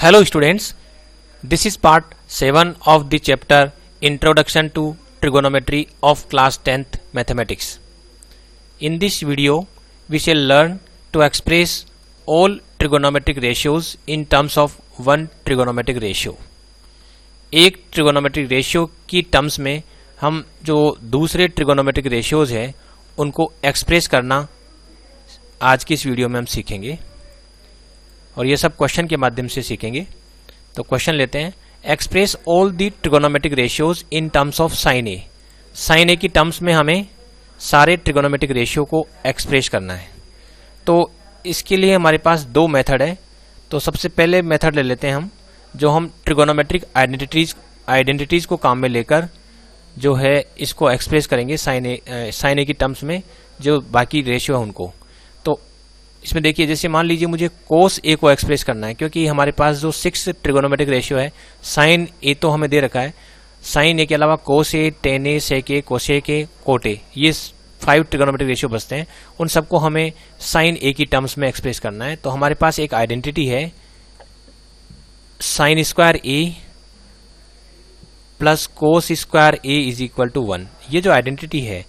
Hello students, this is part 7 of the chapter Introduction to Trigonometry of class 10th Mathematics. In this video, we shall learn to express all trigonometric ratios in terms of one trigonometric ratio. एक trigonometric ratio की terms में हम जो दूसरे trigonometric ratios है उनको express करना आज की इस वीडियो में हम सीखेंगे और ये सब क्वेश्चन के माध्यम से सीखेंगे। तो क्वेश्चन लेते हैं, express all the trigonometric ratios in terms of sine A. Sine a की टर्म्स में हमें सारे ट्रिगोनोमेट्रिक रेशियो को एक्सप्रेस करना है। तो इसके लिए हमारे पास दो मेथड है। तो सबसे पहले मेथड ले लेते हैं हम ट्रिगोनोमेट्रिक आइडेंटिटीज को काम में लेकर जो है इसको एक्सप्रेस करेंगे साइन ए की टर्म्स में जो बाकी रेशियो है उनको। तो इसमें देखिए, जैसे मान लीजिए मुझे कोस ए को एक्सप्रेस करना है, क्योंकि हमारे पास जो 6 ट्रिगोनोमेट्रिक रेशियो है, साइन ए तो हमें दे रखा है, साइन ए के अलावा cos A, tan a, sec a, cosec a, cot ए, ये 5 ट्रिगोनोमेट्रिक रेशियो बचते हैं। उन सबको हमें साइन ए की टर्म्स में एक्सप्रेस करना है। तो हमारे पास एक आइडेंटिटी है sine square A plus cos square A is equal to 1। ये जो आइडेंटिटी है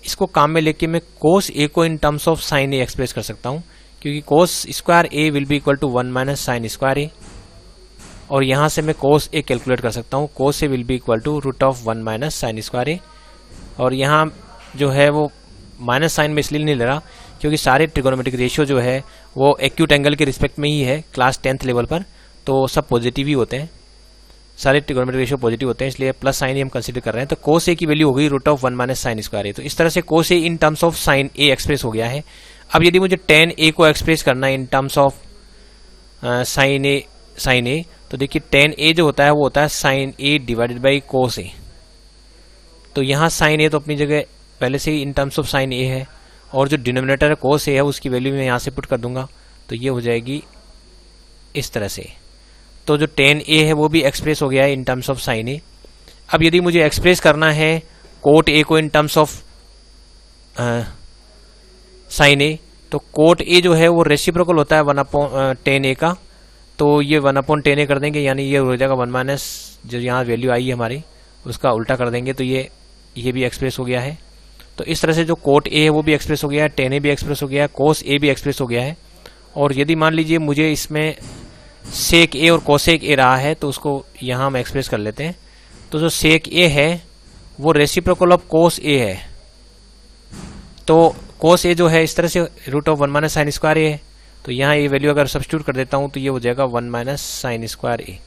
इसको काम में लेके मैं कोस ए को in terms of sine A express कर सकता हूं, क्योंकि cos square a will be equal to 1 minus sine square a, और यहां से मैं कोस ए कैलकुलेट कर सकता हूं। Cos a will be equal to root of 1 minus sine square a, और यहां जो है वो माइनस साइन में इसलिए नहीं ले रहा क्योंकि सारे ट्रिगोनोमेट्रिक रेशियो जो है वो एक्यूट एंगल के रिस्पेक्ट में ही है क्लास 10th लेवल पर, तो सब पॉजिटिव ही होते हैं, सारे ट्रिगोनोमेट्रिक रेशियो पॉजिटिव होते हैं, इसलिए प्लस साइन ए हम कंसीडर कर रहे हैं। तो कोस ए की वैल्यू हो गई root of 1 minus sine square a. तो इस तरह से cos a in terms of sine A express हो गया है। अब यदि मुझे टेन ए को एक्सप्रेस करना है इन टर्म्स ऑफ साइन ए, तो देखिए टेन ए जो होता है वो होता है sine a divided by cos a. तो यहाँ साइन ए तो अपनी जगह पहले से ही in terms of sine a है, और जो डिनोमिनेटर है कोस ए है उसकी वैल्यू मैं यहाँ से पुट कर दूंगा, तो ये हो जाएगी इस तरह से। तो जो टेन ए है वो भी एक्सप्रेस हो गया है इन टर्म्स ऑफ साइन ए। अब यदि मुझे एक्सप्रेस करना है कोट ए को इन टर्म्स ऑफ साइन ए, तो कोट ए जो है वो रेसिप्रोकल होता है 1/10 ए का, तो ये 1/10 ए कर देंगे, यानी ये हो जाएगा 1 माइनस जो यहाँ वैल्यू आई है हमारी उसका उल्टा कर देंगे, तो ये भी एक्सप्रेस हो गया है। तो इस तरह से जो कोट ए है वो भी एक्सप्रेस हो गया है, टेन ए भी एक्सप्रेस हो गया है, कोस ए भी एक्सप्रेस हो गया है। और यदि मान लीजिए मुझे इसमें सेक ए और कोसेक ए रहा है, तो उसको यहाँ हम एक्सप्रेस कर लेते हैं। तो जो सेक ए है वो रेसिप्रोकल ऑफ कोस ए है, तो कोस ए जो है इस तरह से root of 1 minus sine square a है, तो यहाँ ये वैल्यू अगर सब्स्टिट्यूट कर देता हूँ तो ये हो जाएगा 1 minus sine square A,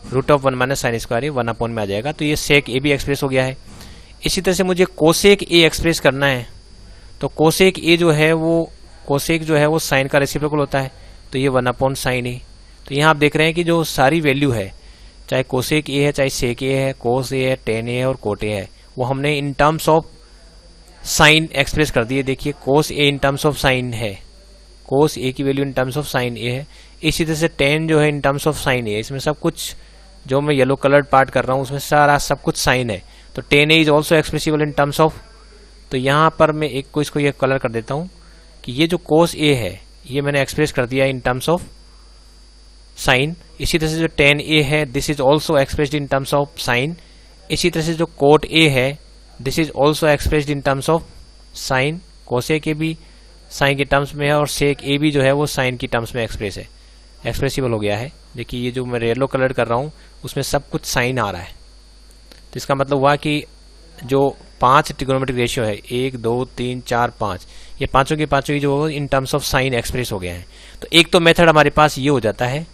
root of 1 minus sine square A 1 upon में आ जाएगा। तो ये सेक ए भी एक्सप्रेस हो गया है। इसी तरह से मुझे कोसेक ए एक्सप्रेस करना है, तो कोसेक ए जो है वो साइन का रेसिप्रोकल होता है, तो ये 1 अपॉन साइन ए। तो यहाँ आप देख रहे हैं कि जो सारी वैल्यू है, चाहे कोसेक ए है, चाहे सेक ए है, कोस ए है, टेन ए है और कोट ए है, वो हमने in terms of sine express कर दिए। देखिए cos a in terms of sine है, कोस ए की value in terms of sine a है। इसी तरह से टेन जो है in terms of sine a, इसमें सब कुछ जो मैं येलो कलर्ड पार्ट कर रहा हूँ उसमें सारा सब कुछ साइन है, तो tan a is also expressible in terms of. तो यहाँ पर मैं इसको ये कलर कर देता हूँ कि ये जो कोस ए है ये मैंने एक्सप्रेस कर दिया इन टर्म्स ऑफ साइन। इसी तरह से जो टेन ए है this is also expressed in terms of sign. इसी तरह से जो कोट ए है this is also expressed in terms of sign. Cosec ए भी साइन के टर्म्स में है और सेक ए भी जो है वो साइन की टर्म्स में एक्सप्रेसिबल हो गया है। देखिए ये जो मैं येलो कलर कर रहा हूँ उसमें सब कुछ साइन आ रहा है, तो इसका मतलब हुआ कि जो 5 ट्रिगोनोमेट्रिक रेशियो है 1 2 3 4 5, ये पांचों के पांचों ही जो इन टर्म्स ऑफ साइन एक्सप्रेस हो गए हैं। तो एक तो मेथड हमारे पास ये हो जाता है,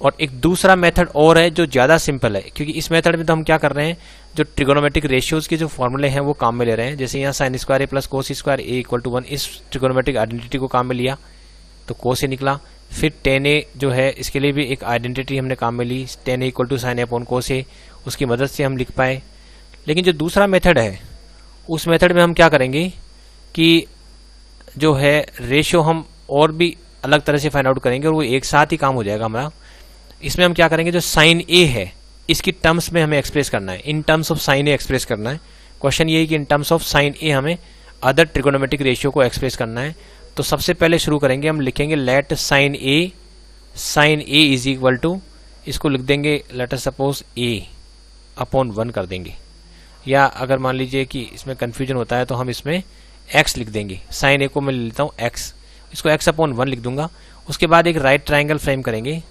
और एक दूसरा मेथड और है जो ज़्यादा सिंपल है, क्योंकि इस मेथड में तो हम क्या कर रहे हैं, जो ट्रिगोनोमेट्रिक रेशियोज के जो फॉर्मूले हैं वो काम में ले रहे हैं। जैसे यहाँ sine square A plus cos square A equal to 1, इस ट्रिगोनोमेट्रिक आइडेंटिटी को काम में लिया तो कोस ए निकला। फिर टेन ए जो है इसके लिए भी एक आइडेंटिटी हमने काम में ली, tan a equal to sine a upon cos a, उसकी मदद से हम लिख पाए। लेकिन जो दूसरा मेथड है उस मेथड में हम क्या करेंगे कि जो है रेशियो हम और भी अलग तरह से फाइंड आउट करेंगे, और वो एक साथ ही काम हो जाएगा हमारा। इसमें हम क्या करेंगे, जो साइन ए है इसकी टर्म्स में हमें एक्सप्रेस करना है, in terms of sine A express करना है। क्वेश्चन ये है कि in terms of sine A हमें अदर ट्रिगोनोमेट्रिक रेशियो को एक्सप्रेस करना है। तो सबसे पहले शुरू करेंगे, हम लिखेंगे let sine A sine A is equal to, इसको लिख देंगे let us suppose A upon 1 कर देंगे, या अगर मान लीजिए कि इसमें कन्फ्यूजन होता है तो हम इसमें x लिख देंगे। साइन ए को मैं ले लेता हूँ x, इसको x अपॉन 1 लिख दूंगा। उसके बाद एक राइट ट्राइंगल फ्रेम करेंगे,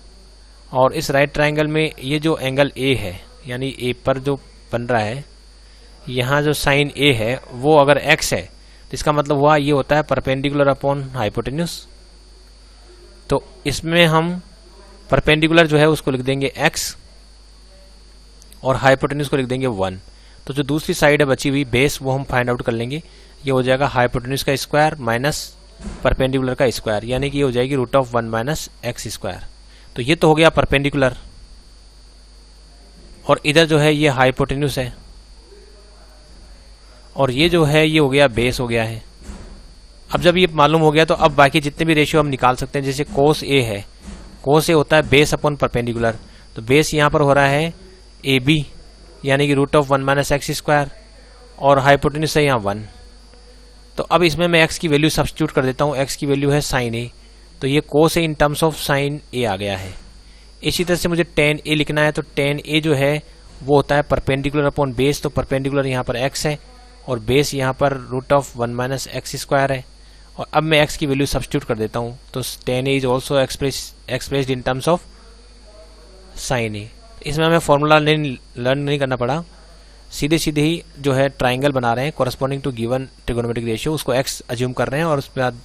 और इस राइट ट्राइंगल में ये जो एंगल a है, यानी a पर जो बन रहा है, यहाँ जो साइन a है वो अगर x है तो इसका मतलब हुआ ये होता है परपेंडिकुलर अपॉन हाइपोटेन्यूज। तो इसमें हम परपेंडिकुलर जो है उसको लिख देंगे x और हाइपोटेन्यूज को लिख देंगे 1। तो जो दूसरी साइड है बची हुई बेस, वो हम फाइंड आउट कर लेंगे। ये हो जाएगा हाइपोटेन्यूज का स्क्वायर माइनस परपेंडिकुलर का स्क्वायर, यानी कि ये हो जाएगी root of 1 minus x square. तो ये तो हो गया परपेंडिकुलर, और इधर जो है ये हाइपोटेन्यूज है, और ये जो है ये हो गया बेस हो गया है। अब जब ये मालूम हो गया तो अब बाकी जितने भी रेशियो हम निकाल सकते हैं। जैसे कोस ए है, कोस ए होता है बेस अपॉन परपेंडिकुलर, तो बेस यहाँ पर हो रहा है ए बी, यानी कि root of 1 minus x square, और हाइपोटेन्यूज है यहाँ 1। तो अब इसमें मैं x की वैल्यू सब्स्टिट्यूट कर देता हूँ। x की वैल्यू है साइन ए, तो ये कोस a in terms of sine ए आ गया है। इसी तरह से मुझे टेन ए लिखना है, तो टेन ए जो है वो होता है परपेंडिकुलर अपॉन बेस, तो परपेंडिकुलर यहाँ पर x है और बेस यहाँ पर root of 1 minus x square है। और अब मैं x की वैल्यू सब्स्टिट्यूट कर देता हूँ, तो tan a is also expressed in terms of sine a. इसमें हमें फॉर्मूला लर्न नहीं करना पड़ा, सीधे सीधे ही जो है ट्राइंगल बना रहे हैं corresponding to given trigonometric ratio, उसको x अज्यूम कर रहे हैं, और उसके बाद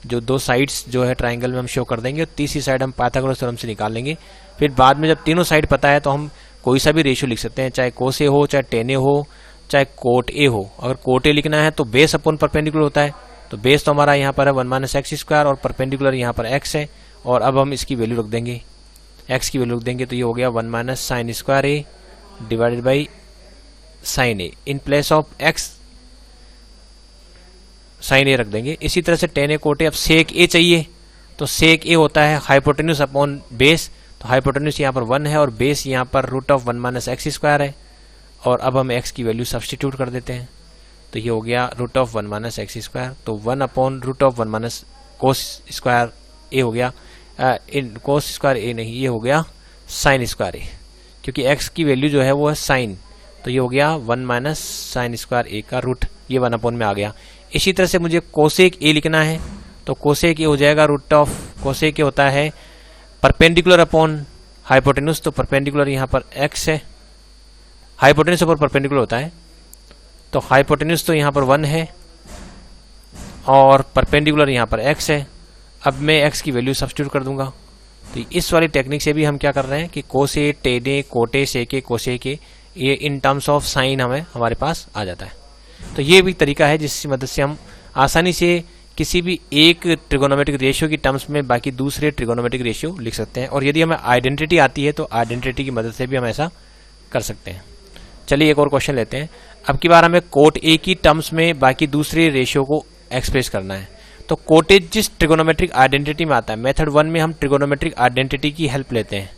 जो दो साइड्स जो है ट्राइंगल में हम शो कर देंगे, और तीसरी साइड हम पाइथागोरस थ्योरम से निकाल लेंगे। फिर बाद में जब तीनों साइड पता है तो हम कोई सा भी रेशियो लिख सकते हैं, चाहे कोस ए हो, चाहे टेन ए हो, चाहे कोट ए हो। अगर कोट ए लिखना है तो बेस अपॉन परपेंडिकुलर होता है, तो बेस तो हमारा यहाँ पर है 1 माइनस एक्स स्क्वायर, और परपेंडिकुलर यहाँ पर x है। और अब हम इसकी वैल्यू रख देंगे, x की वैल्यू रख देंगे, तो ये हो गया 1 minus sine square A divided by sine A, in place of x sine a रख देंगे। इसी तरह से टेन ए कोट ए, अब सेक ए चाहिए, तो सेक ए होता है हाइपोटेन्यूज अपॉन बेस, तो हाइपोटेन्यूज यहाँ पर 1 है और बेस यहाँ पर root of 1 minus x square है। और अब हम x की वैल्यू सब्स्टिट्यूट कर देते हैं, तो ये हो गया root of 1 minus x square, तो 1 upon root of 1 minus cos square a हो गया, इन कोस स्क्वायर ए नहीं, ये हो गया साइन स्क्वायर ए, क्योंकि x की वैल्यू जो है वो है साइन, तो ये हो गया 1 माइनस साइन स्क्वायर ए का रूट, ये 1 अपॉन में आ गया। इसी तरह से मुझे कोसेक ए लिखना है, तो कोसेक ए हो जाएगा रूट ऑफ, कोसेक ए होता है परपेंडिकुलर अपॉन हाइपोटेन्यूज, तो परपेंडिकुलर यहाँ पर x है, हाइपोटेन्यूज पर परपेंडिकुलर होता है, तो हाइपोटेन्यूज तो यहाँ पर 1 है और परपेंडिकुलर यहाँ पर x है। अब मैं x की वैल्यू सब्स्टिट्यूट कर दूंगा, तो इस वाली टेक्निक से भी हम क्या कर रहे हैं कि कोसे, टेने, कोटे, सेके, कोसेके, ये इन टर्म्स ऑफ साइन हमारे पास आ जाता है। तो ये भी तरीका है जिसकी मदद से हम आसानी से किसी भी एक ट्रिगोनोमेट्रिक रेशियो की टर्म्स में बाकी दूसरे ट्रिगोनोमेट्रिक रेशियो लिख सकते हैं। और यदि हमें आइडेंटिटी आती है तो आइडेंटिटी की मदद से भी हम ऐसा कर सकते हैं। चलिए एक और क्वेश्चन लेते हैं। अब की बार हमें कोट ए की टर्म्स में बाकी दूसरे रेशियो को एक्सप्रेस करना है। तो कोट ए जिस ट्रिगोनोमेट्रिक आइडेंटिटी में आता है, मेथड 1 में हम ट्रिगोनोमेट्रिक आइडेंटिटी की हेल्प लेते हैं।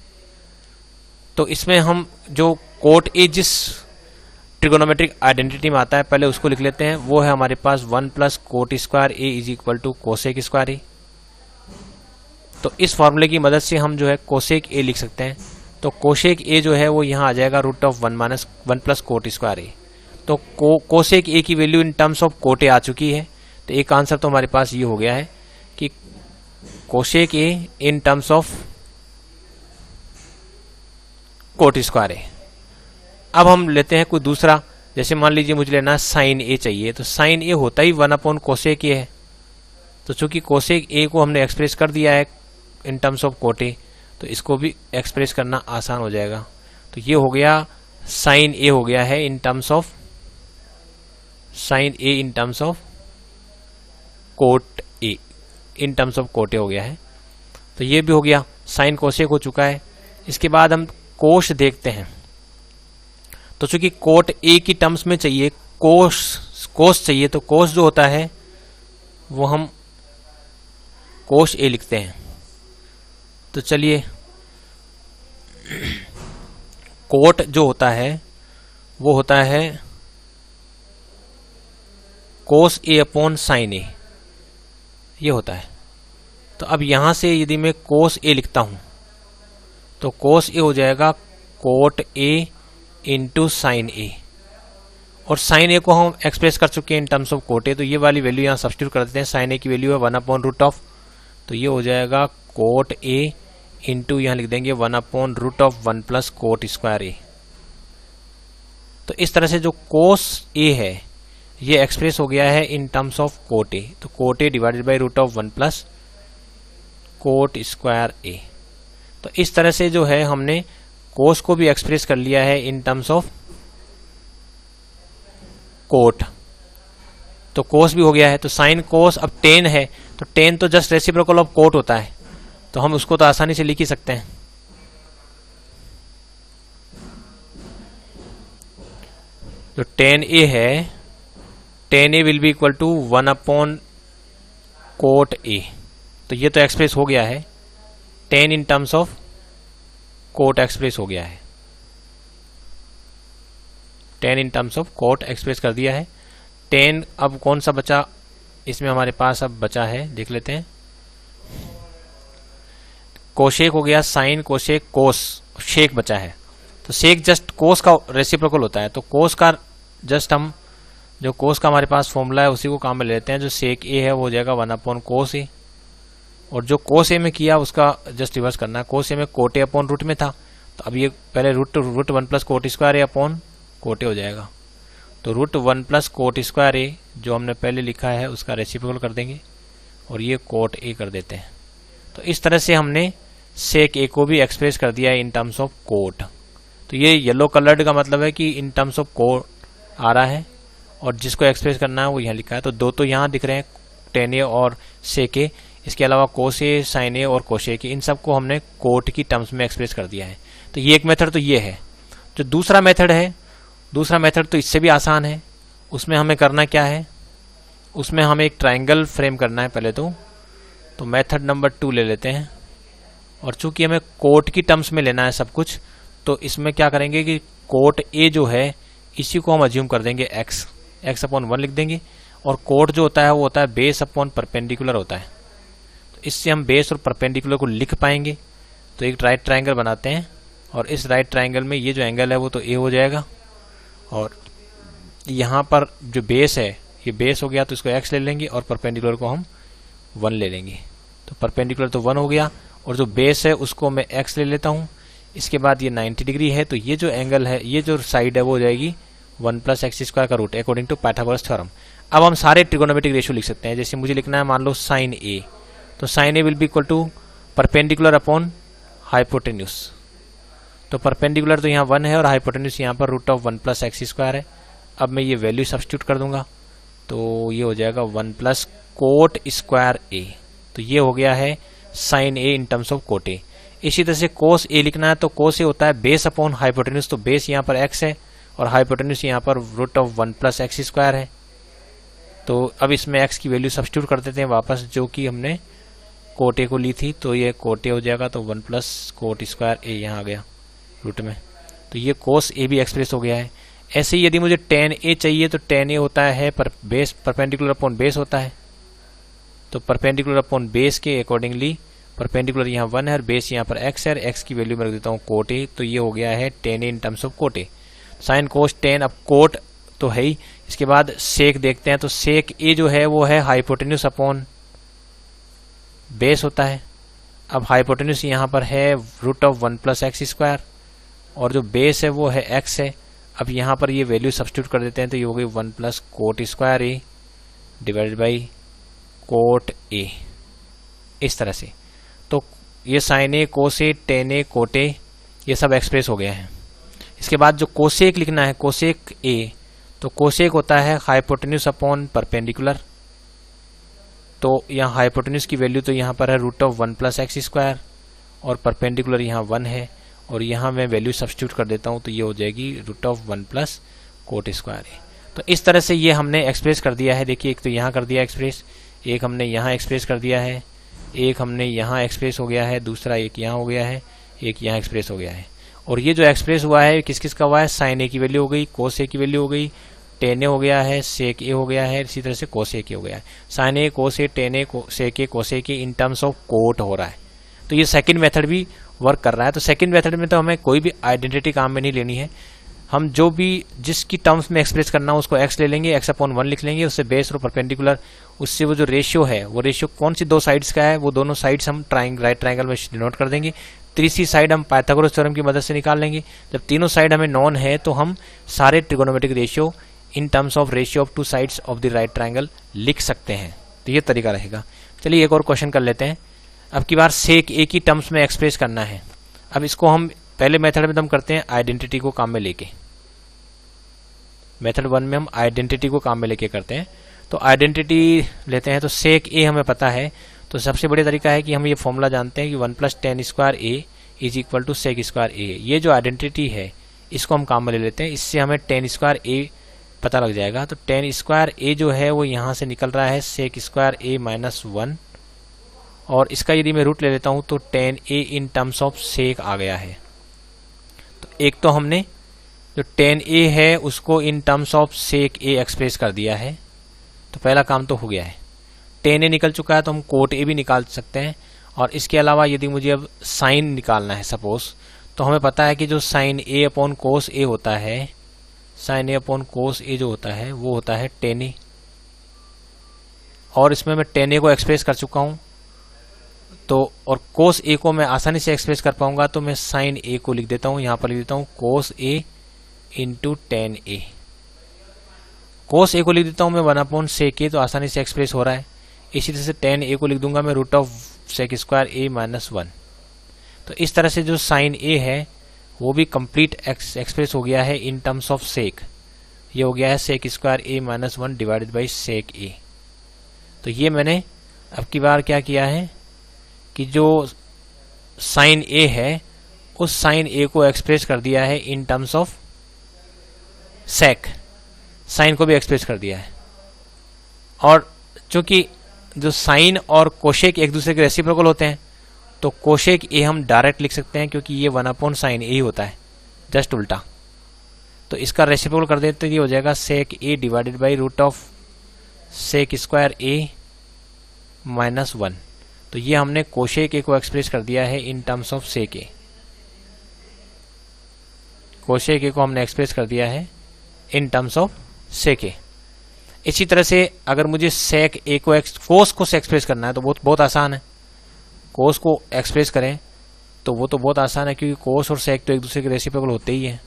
तो इसमें हम जो कोट ए जिस ट्रिगोनोमेट्रिक आइडेंटिटी में आता है पहले उसको लिख लेते हैं, वो है हमारे पास 1 plus cot square A is equal to cosec square a. तो इस फॉर्मूले की मदद से हम जो है कोसेक ए लिख सकते हैं। तो कोसेक ए जो है वो यहाँ आ जाएगा root of 1 plus cot square a. तो कोसेक ए की value in terms of cot a आ चुकी है। तो एक आंसर तो हमारे पास ये हो गया है कि cosec a in terms of cot square a. अब हम लेते हैं कोई दूसरा, जैसे मान लीजिए मुझे लेना साइन ए चाहिए। तो साइन ए होता ही 1 अपॉन कोसेक ए है। तो चूंकि कोसेक ए को हमने एक्सप्रेस कर दिया है इन टर्म्स ऑफ कोट ए, तो इसको भी एक्सप्रेस करना आसान हो जाएगा। तो ये हो गया साइन ए हो गया है in terms of sine A in terms of cot A, in terms of cot A हो गया है। तो ये भी हो गया, साइन कोसेक हो चुका है। इसके बाद हम कोश देखते हैं। तो चूंकि कोट ए की टर्म्स में चाहिए कोस चाहिए, तो कोस जो होता है वो हम कोश ए लिखते हैं। तो चलिए कोट जो होता है वो होता है कोस ए अपॉन साइन ए, ये होता है। तो अब यहां से यदि मैं कोस ए लिखता हूं तो कोस ए हो जाएगा कोट ए इंटू साइन ए, और साइन ए को हम एक्सप्रेस कर चुके हैं इन टर्म्स ऑफ कोट ए, तो ये वाली वैल्यू यहाँ सब्स्टिट्यूट कर देते हैं। साइन ए की वैल्यू है 1/√ऑफ, तो ये हो जाएगा कोट ए इंटू यहाँ लिख देंगे 1/√ऑफ 1 प्लस कोट स्क्वायर ए। तो इस तरह से जो कोस ए है ये एक्सप्रेस हो गया है इन टर्म्स ऑफ कोट ए, तो कोट ए डिवाइडेड बाई √ऑफ 1 प्लस कोट स्क्वायर ए। तो इस तरह से जो है हमने कोस को भी एक्सप्रेस कर लिया है इन टर्म्स ऑफ कोट, तो कोस भी हो गया है। तो साइन कोस अब टेन है, तो टेन तो जस्ट रेसिप्रोकल ऑफ कोट होता है, तो हम उसको तो आसानी से लिख ही सकते हैं। जो टेन ए है, tan A will be equal to 1 cot ए, तो ये तो एक्सप्रेस हो गया है। Tan in terms of cot express हो गया है, tan in terms of cot express कर दिया है। टेन अब कौन सा बचा इसमें हमारे पास, अब बचा है देख लेते हैं। कोशेक हो गया, साइन कोशेक कोस, शेक बचा है। तो सेक जस्ट कोस का रेसिप्रोकल होता है, तो कोस का जस्ट हम जो कोस का हमारे पास फॉर्मूला है उसी को काम में लेते हैं। जो सेक ए है वो हो जाएगा 1 कोस ए, और जो कोस ए में किया उसका जस्ट रिवर्स करना है। कोस ए में कोट ए अपॉन रूट में था, तो अब ये पहले root 1 plus cot square A upon cot A हो जाएगा। तो √1 प्लस कोट स्क्वायर ए जो हमने पहले लिखा है उसका रेसिप्रोकल कर देंगे, और ये कोट ए कर देते हैं। तो इस तरह से हमने सेक ए को भी एक्सप्रेस कर दिया है इन टर्म्स ऑफ कोट। तो ये येलो कलर्ड का मतलब है कि इन टर्म्स ऑफ कोट आ रहा है, और जिसको एक्सप्रेस करना है वो यहाँ लिखा है। तो दो तो यहाँ दिख रहे हैं, टेन ए और सेक ए, इसके अलावा कोस ए, साइन ए और कोशेक ए, इन सबको हमने कोट की टर्म्स में एक्सप्रेस कर दिया है। तो ये एक मेथड तो ये है। जो दूसरा मेथड है, दूसरा मेथड तो इससे भी आसान है। उसमें हमें करना क्या है, उसमें हमें एक ट्रायंगल फ्रेम करना है पहले तो मेथड नंबर 2 ले लेते हैं। और चूंकि हमें कोट की टर्म्स में लेना है सब कुछ, तो इसमें क्या करेंगे कि कोट ए जो है इसी को हम अज्यूम कर देंगे x अपॉन 1 लिख देंगे, और कोट जो होता है वो होता है बेस अपॉन परपेंडिकुलर होता है। तो इससे हम बेस और परपेंडिकुलर को लिख पाएंगे। तो एक राइट ट्रायंगल बनाते हैं, और इस राइट ट्रायंगल में ये जो एंगल है वो तो ए हो जाएगा, और यहाँ पर जो बेस है ये बेस हो गया, तो इसको x ले लेंगे और परपेंडिकुलर को हम 1 ले लेंगे। तो परपेंडिकुलर तो 1 हो गया, और जो बेस है उसको मैं x ले लेता हूँ। इसके बाद ये 90 डिग्री है, तो ये जो एंगल है, ये जो साइड है वो हो जाएगी 1 प्लस एक्स स्क्वायर का root according to Pythagoras theorem. अब हम सारे ट्रिगोनोमेट्रिक रेशियो लिख सकते हैं। जैसे मुझे लिखना है मान लो साइन ए, तो sine A will be equal to perpendicular upon hypotenuse. तो परपेंडिकुलर तो यहाँ 1 है और हाइपोटेन्यूज यहाँ पर √1 प्लस एक्स स्क्वायर है। अब मैं ये वैल्यू सब्स्टिट्यूट कर दूंगा, तो ये हो जाएगा 1 प्लस कोट स्क्वायर ए। तो ये हो गया है sine A in terms of cot A. इसी तरह से कोस ए लिखना है, तो कोस ए होता है बेस अपॉन हाइपोटेन्यूज, तो बेस यहाँ पर x है और हाइपोटेन्यूज यहाँ पर √1 प्लस एक्स स्क्वायर है। तो अब इसमें x की वैल्यू सब्स्टिट्यूट कर देते हैं वापस, जो कि हमने कोट ए को ली थी। तो ये कोट ए हो जाएगा, तो 1 प्लस कोट स्क्वायर ए यहाँ आ गया रूट में। तो ये कोस ए भी एक्सप्रेस हो गया है। ऐसे ही यदि मुझे tan ए चाहिए, तो tan ए होता है पर बेस परपेंडिकुलर अपॉन बेस होता है। तो परपेंडिकुलर अपॉन बेस के अकॉर्डिंगली परपेंडिकुलर यहाँ 1 है और बेस यहाँ पर x है, और x की वैल्यू मैं रख देता हूँ कोट ए। तो ये हो गया है tan A in terms of cot A. Sine cos tan, अब कोट तो है ही। इसके बाद सेक देखते हैं, तो सेक ए जो है वो है हाइपोटेन्यूज अपॉन बेस होता है। अब हाइपोटेन्यूज यहाँ पर है √1 प्लस एक्स स्क्वायर, और जो बेस है वो है x है। अब यहाँ पर ये वैल्यू सब्स्टिट्यूट कर देते हैं, तो ये हो गई 1 plus cot square A divided by cot A, इस तरह से। तो ये साइन ए, कोस ए, टेन ए, कोट ए, ये सब एक्सप्रेस हो गया है। इसके बाद जो कोसेक लिखना है, कोसेक ए, तो कोसेक होता है हाइपोटेन्यूज अपॉन परपेंडिकुलर। तो यहाँ हाइपोटेन्यूज की वैल्यू तो यहाँ पर है √1 प्लस एक्स स्क्वायर, और परपेंडिकुलर यहाँ 1 है, और यहाँ मैं वैल्यू सब्स्टिट्यूट कर देता हूँ, तो ये हो जाएगी √1 प्लस कोट स्क्वायर ए। तो इस तरह से ये हमने एक्सप्रेस कर दिया है। देखिए, एक तो यहाँ कर दिया एक्सप्रेस, एक हमने यहाँ एक्सप्रेस कर दिया है, एक हमने यहाँ एक्सप्रेस हो गया है, दूसरा एक यहाँ हो गया है, एक यहाँ एक्सप्रेस हो गया है। और ये जो एक्सप्रेस हुआ है किस किस का हुआ है, साइन ए की वैल्यू हो गई, कोस ए की वैल्यू हो गई, टेन ए हो गया है, सेक ए हो गया है, इसी तरह से कोस ए की हो गया है। Sine A, cos A, tan a, sec A, cos a की इन टर्म्स ऑफ कोट हो रहा है। तो ये सेकंड मेथड भी वर्क कर रहा है। तो सेकंड मेथड में तो हमें कोई भी आइडेंटिटी काम में नहीं लेनी है, हम जो भी जिसकी टर्म्स में एक्सप्रेस करना है उसको x ले लेंगे, x/1 लिख लेंगे, उससे बेस और परपेंडिकुलर, उससे वो जो रेशियो है वो रेशियो कौन सी दो साइड्स का है वो दोनों साइड्स हम राइट ट्रायंगल में डिनोट कर देंगे। तीसरी साइड हम पाइथागोरस थ्योरम की मदद से निकाल लेंगे। जब तीनों साइड हमें नॉन है तो हम सारे trigonometric ratio in terms of ratio of two sides of the right triangle लिख सकते हैं। तो ये तरीका रहेगा। चलिए एक और क्वेश्चन कर लेते हैं। अब की बार सेक ए की टर्म्स में एक्सप्रेस करना है। अब इसको हम पहले मेथड में हम करते हैं आइडेंटिटी को काम में लेके। मेथड 1 में हम आइडेंटिटी को काम में लेके करते हैं। तो आइडेंटिटी लेते हैं, तो सेक ए हमें पता है, तो सबसे बढ़िया तरीका है कि हम ये फॉर्मूला जानते हैं कि 1 + tan² a is equal to sec square a. ये जो आइडेंटिटी है इसको हम काम में ले लेते हैं, इससे हमें tan² a पता लग जाएगा। तो tan² a जो है वो यहाँ से निकल रहा है sec² a - 1, और इसका यदि मैं रूट ले लेता हूँ तो tan a in terms of sec आ गया है। तो एक तो हमने जो tan a है उसको इन terms of sec a express कर दिया है, तो पहला काम तो हो गया है। tan a निकल चुका है तो हम cot a भी निकाल सकते हैं। और इसके अलावा यदि मुझे अब साइन निकालना है सपोज, तो हमें पता है कि जो sin a/cos a होता है, sin a/cos a जो होता है वो होता है tan a, और इसमें मैं tan a को एक्सप्रेस कर चुका हूँ। तो और cos a को मैं आसानी से एक्सप्रेस कर पाऊंगा, तो मैं sin a को लिख देता हूँ, यहाँ पर लिख देता हूँ cos a into tan a। cos a को लिख देता हूँ मैं 1/sec a, तो आसानी से एक्सप्रेस हो रहा है। इसी तरह से tan a को लिख दूंगा मैं √sec² a - 1। तो इस तरह से जो sin a है वो भी कंप्लीट एक्सप्रेस हो गया है इन टर्म्स ऑफ सेक। ये हो गया है sec² a - 1 divided by sec a। तो ये मैंने अब की बार क्या किया है कि जो sin a है उस sin a को एक्सप्रेस कर दिया है in terms of sec, sine को भी एक्सप्रेस कर दिया है। और चूंकि जो साइन और कोशेक एक दूसरे के रेसिप्रोकल होते हैं, तो कोशेक ए हम डायरेक्ट लिख सकते हैं क्योंकि ये 1/sin a ही होता है, जस्ट उल्टा। तो इसका रेसिप्रोकल कर देते तो ये हो जाएगा sec a divided by √sec² a - 1। तो ये हमने कोशेक ए को एक्सप्रेस कर दिया है in terms of sec a। Cosec a को हमने एक्सप्रेस कर दिया है in terms of sec a। इसी तरह से अगर मुझे sec a को cos को एक्सप्रेस करना है तो बहुत आसान है। cos को एक्सप्रेस करें तो वो तो बहुत आसान है, क्योंकि cos और sec तो एक दूसरे के रेसिप्रोकल होते ही हैं।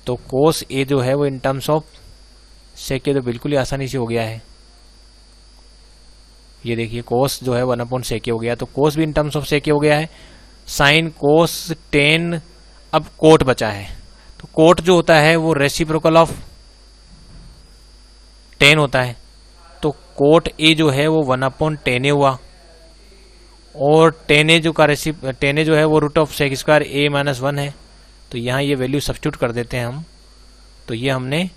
तो cos a जो है वो इन टर्म्स ऑफ sec a तो बिल्कुल ही आसानी से हो गया है। ये देखिए cos जो है 1/sec a हो गया, तो cos भी इन टर्म्स ऑफ sec a हो गया है। sin cos tan, अब cot बचा है, तो cot जो होता है वो रेसिप्रोकल ऑफ tan होता है। तो cot a जो है वो 1/tan a हुआ, और tan a जो है वो √sec² a - 1 है। तो यहाँ ये वैल्यू सब्स्टिट्यूट कर देते हैं हम, तो ये हमने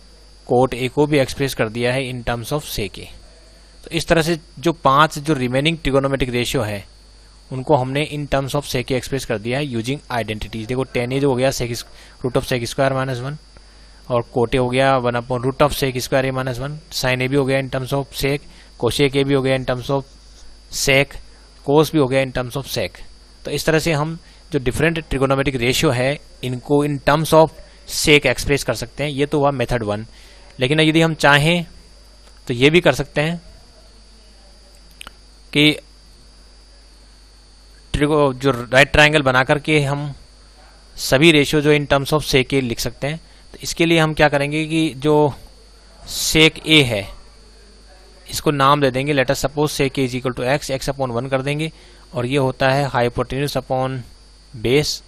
cot a को भी एक्सप्रेस कर दिया है in terms of sec a। तो इस तरह से जो 5 जो रिमेनिंग ट्रिगोनोमेट्रिक रेशियो है उनको हमने in terms of sec a express कर दिया है यूजिंग आइडेंटिटीज। देखो tan a जो हो गया √sec² - 1, और cot a हो गया 1/√sec² a - 1, sin a भी हो गया इन terms of sec, cosec a भी हो गया इन टर्म्स ऑफ sec, cos भी हो गया इन टर्म्स ऑफ sec। तो इस तरह से हम जो डिफरेंट ट्रिगोनोमेट्रिक रेशियो है इनको इन टर्म्स ऑफ sec एक्सप्रेस कर सकते हैं। ये तो हुआ मेथड 1। लेकिन यदि हम चाहें तो ये भी कर सकते हैं कि जो राइट ट्रायंगल बना करके हम सभी रेशियो जो इन टर्म्स ऑफ sec a लिख सकते हैं। तो इसके लिए हम क्या करेंगे कि जो sec a है इसको नाम दे देंगे, let us suppose sec a is equal to x/1 कर देंगे, और ये होता है हाइपोटेन्यूज अपॉन बेस।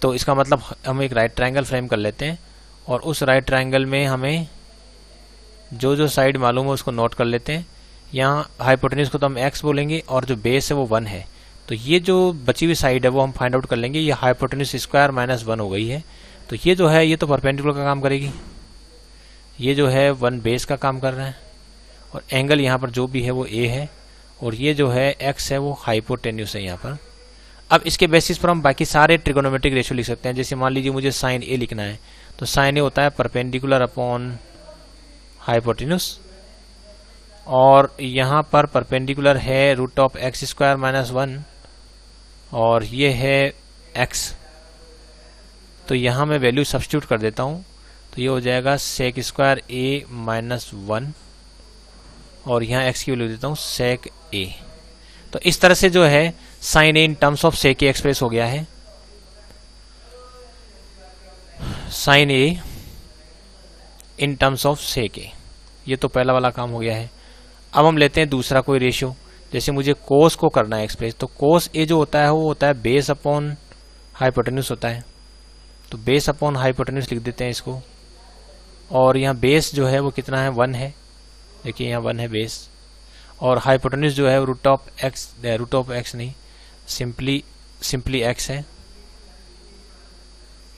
तो इसका मतलब हम एक राइट ट्रायंगल फ्रेम कर लेते हैं, और उस राइट ट्रायंगल में हमें जो जो साइड मालूम है उसको नोट कर लेते हैं। यहाँ हाइपोटेन्यूज को तो हम x बोलेंगे, और जो बेस है वो 1 है। तो ये जो बची हुई साइड है वो हम फाइंड आउट कर लेंगे। ये हाइपोटेन्यूज स्क्वायर - 1 हो गई है। तो ये जो है ये तो परपेंडिकुलर का काम करेगी, ये जो है 1 बेस का काम कर रहा है, और एंगल यहाँ पर जो भी है वो a है, और ये जो है x है वो हाइपोटेन्यूज है यहाँ पर। अब इसके बेसिस पर हम बाकी सारे ट्रिगोनोमेट्रिक रेशियो लिख सकते हैं। जैसे मान लीजिए मुझे sin a लिखना है, तो sin a होता है परपेंडिकुलर अपॉन हाइपोटेन्यूज, और यहाँ पर परपेंडिकुलर है √x² - 1, और ये है x, तो यहाँ मैं वैल्यू सब्स्टिट्यूट कर देता हूँ, तो ये हो जाएगा सेक स्क्वायर a माइनस 1 और यहाँ x की वैल्यू देता हूँ सेक a। तो इस तरह से जो है sine a in terms of sec a express हो गया है। Sine a in terms of sec a, ये तो पहला वाला काम हो गया है। अब हम लेते हैं दूसरा कोई रेशियो, जैसे मुझे कोस को करना है एक्सप्रेस, तो कोस a जो होता है वो होता है बेस अपॉन हाइपोटेन्यूज होता है, तो बेस अपॉन हाइपोटेन्यूज लिख देते हैं इसको। और यहाँ बेस जो है वो कितना है 1 है, देखिए यहाँ 1 है बेस, और हाइपोटेन्यूज जो है रूट ऑफ एक्स नहीं, सिंपली x है,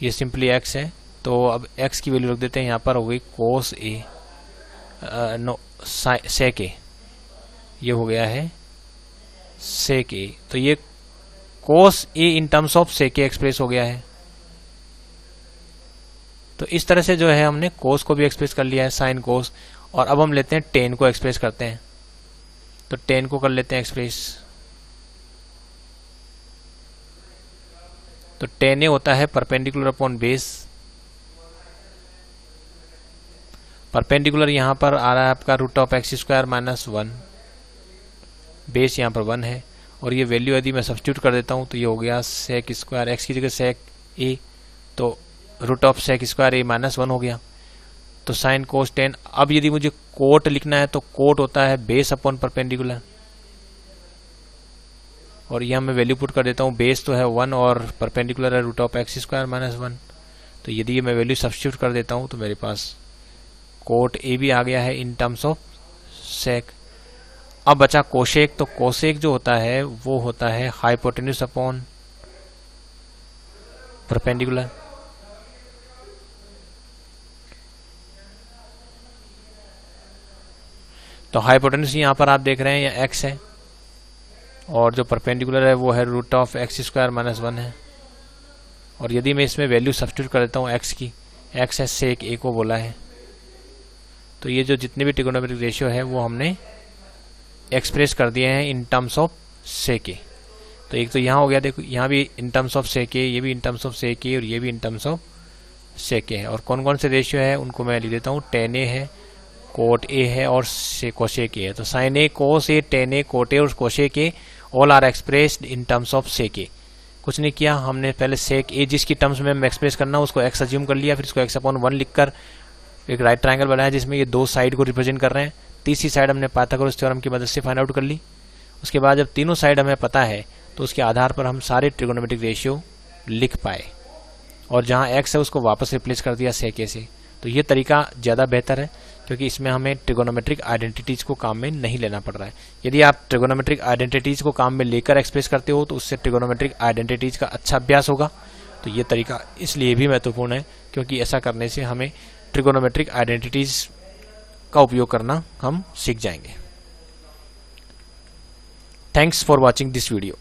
ये सिंपली x है। तो अब x की वैल्यू रख देते हैं यहाँ पर, हो गई cos a no sec a, ये हो गया है सेक a। तो ये cos a in terms of sec a express हो गया है। तो इस तरह से जो है हमने कोस को भी एक्सप्रेस कर लिया है, साइन कोस। और अब हम लेते हैं टेन को एक्सप्रेस करते हैं, तो टेन को कर लेते हैं एक्सप्रेस। तो टेन ए होता है परपेंडिकुलर अपॉन बेस, परपेंडिकुलर यहाँ पर आ रहा है आपका root of X square minus 1, base यहाँ पर 1 है, और ये वैल्यू यदि मैं सब्स्टिट्यूट कर देता हूँ तो ये हो गया सेक स्क्वायर एक्स की जगह सेक ए, तो root of sec square A minus 1 हो गया। तो साइन कोस टेन। अब यदि मुझे कोट लिखना है तो कोट होता है बेस अपॉन परपेंडिकुलर, और यहाँ मैं वैल्यू पुट कर देता हूँ, बेस तो है 1 और परपेंडिकुलर है root of X square minus 1। तो यदि मैं वैल्यू सब्स्टिट्यूट कर देता हूँ तो मेरे पास कोट ए भी आ गया है इन टर्म्स ऑफ सेक। अब बचा कोशेक, तो कोशेक जो होता है वो होता है हाइपोटेन्यूज अपॉन परपेंडिकुलर। तो हाइपोटेन्यूज यहाँ पर आप देख रहे हैं ये x है, और जो परपेंडिकुलर है वो है root of X square minus 1 है। और यदि मैं इसमें वैल्यू सब्स्टिट्यूट कर देता हूँ x की, x है सेक a को बोला है, तो ये जो जितने भी ट्रिगोनोमेट्रिक रेशियो है वो हमने एक्सप्रेस कर दिए हैं इन टर्म्स ऑफ सेक ए। तो एक तो यहाँ हो गया, देखो यहाँ भी इन टर्म्स ऑफ सेक ए, ये भी इन टर्म्स ऑफ सेक ए, और ये भी इन टर्म्स ऑफ सेक ए है। और कौन कौन से रेशियो है उनको मैं लिख देता हूँ, टेन ए है, कोट ए है और कोशेक ए है। तो sine A, cos A, tan A, cot a और cosec a all are expressed in terms of sec a. कुछ नहीं किया हमने, पहले सेक ए जिसकी टर्म्स में हम एक्सप्रेस करना उसको एक्स अज्यूम कर लिया, फिर इसको एक्स अपॉन 1 लिखकर एक राइट ट्रायंगल बनाया जिसमें ये दो साइड को रिप्रेजेंट कर रहे हैं। तीसरी साइड हमने पाइथागोरस थ्योरम की मदद से फाइंड आउट कर ली। उसके बाद जब तीनों साइड हमें पता है तो उसके आधार पर हम सारे ट्रिगोनोमेट्रिक रेशियो लिख पाए, और जहाँ एक्स है उसको वापस रिप्लेस कर दिया सेक ए से। तो ये तरीका ज़्यादा बेहतर है क्योंकि इसमें हमें ट्रिगोनोमेट्रिक आइडेंटिटीज़ को काम में नहीं लेना पड़ रहा है। यदि आप ट्रिगोनोमेट्रिक आइडेंटिटीज़ को काम में लेकर एक्सप्रेस करते हो तो उससे ट्रिगोनोमेट्रिक आइडेंटिटीज़ का अच्छा अभ्यास होगा। तो ये तरीका इसलिए भी महत्वपूर्ण है क्योंकि ऐसा करने से हमें ट्रिगोनोमेट्रिक आइडेंटिटीज़ का उपयोग करना हम सीख जाएंगे। Thanks for watching this video.